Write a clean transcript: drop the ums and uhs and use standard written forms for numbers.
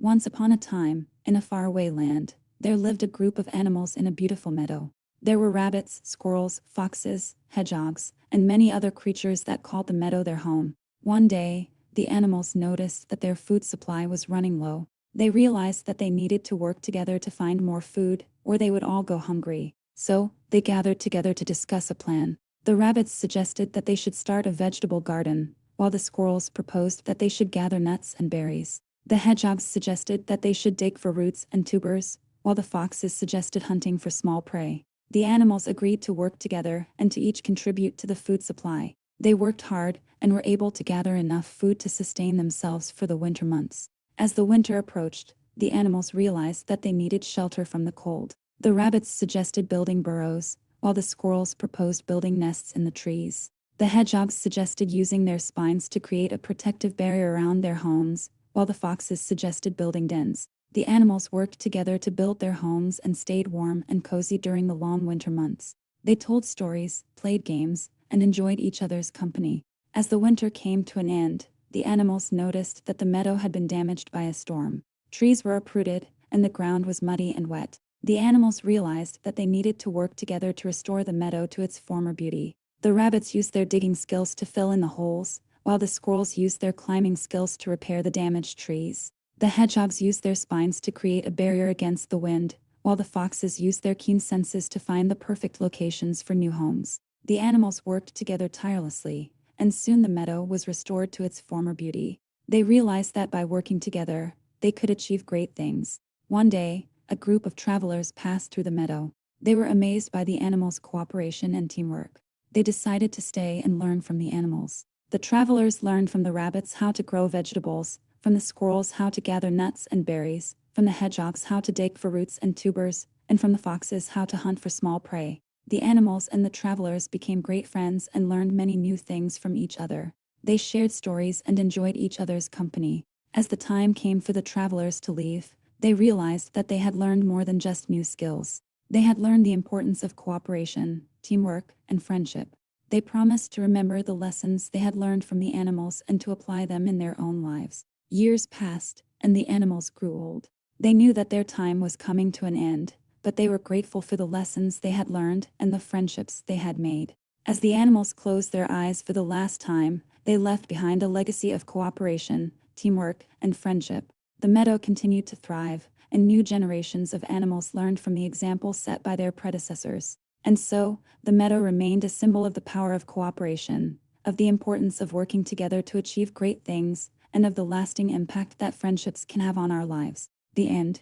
Once upon a time, in a faraway land, there lived a group of animals in a beautiful meadow. There were rabbits, squirrels, foxes, hedgehogs, and many other creatures that called the meadow their home. One day, the animals noticed that their food supply was running low. They realized that they needed to work together to find more food, or they would all go hungry. So, they gathered together to discuss a plan. The rabbits suggested that they should start a vegetable garden, while the squirrels proposed that they should gather nuts and berries. The hedgehogs suggested that they should dig for roots and tubers, while the foxes suggested hunting for small prey. The animals agreed to work together and to each contribute to the food supply. They worked hard and were able to gather enough food to sustain themselves for the winter months. As the winter approached, the animals realized that they needed shelter from the cold. The rabbits suggested building burrows, while the squirrels proposed building nests in the trees. The hedgehogs suggested using their spines to create a protective barrier around their homes, while the foxes suggested building dens. The animals worked together to build their homes and stayed warm and cozy during the long winter months. They told stories, played games, and enjoyed each other's company. As the winter came to an end, the animals noticed that the meadow had been damaged by a storm. Trees were uprooted, and the ground was muddy and wet. The animals realized that they needed to work together to restore the meadow to its former beauty. The rabbits used their digging skills to fill in the holes, while the squirrels used their climbing skills to repair the damaged trees. The hedgehogs used their spines to create a barrier against the wind, while the foxes used their keen senses to find the perfect locations for new homes. The animals worked together tirelessly, and soon the meadow was restored to its former beauty. They realized that by working together, they could achieve great things. One day, a group of travelers passed through the meadow. They were amazed by the animals' cooperation and teamwork. They decided to stay and learn from the animals. The travelers learned from the rabbits how to grow vegetables, from the squirrels how to gather nuts and berries, from the hedgehogs how to dig for roots and tubers, and from the foxes how to hunt for small prey. The animals and the travelers became great friends and learned many new things from each other. They shared stories and enjoyed each other's company. As the time came for the travelers to leave, they realized that they had learned more than just new skills. They had learned the importance of cooperation, teamwork, and friendship. They promised to remember the lessons they had learned from the animals and to apply them in their own lives. Years passed, and the animals grew old. They knew that their time was coming to an end, but they were grateful for the lessons they had learned and the friendships they had made. As the animals closed their eyes for the last time, they left behind a legacy of cooperation, teamwork, and friendship. The meadow continued to thrive, and new generations of animals learned from the example set by their predecessors. And so, the meadow remained a symbol of the power of cooperation, of the importance of working together to achieve great things, and of the lasting impact that friendships can have on our lives. The end.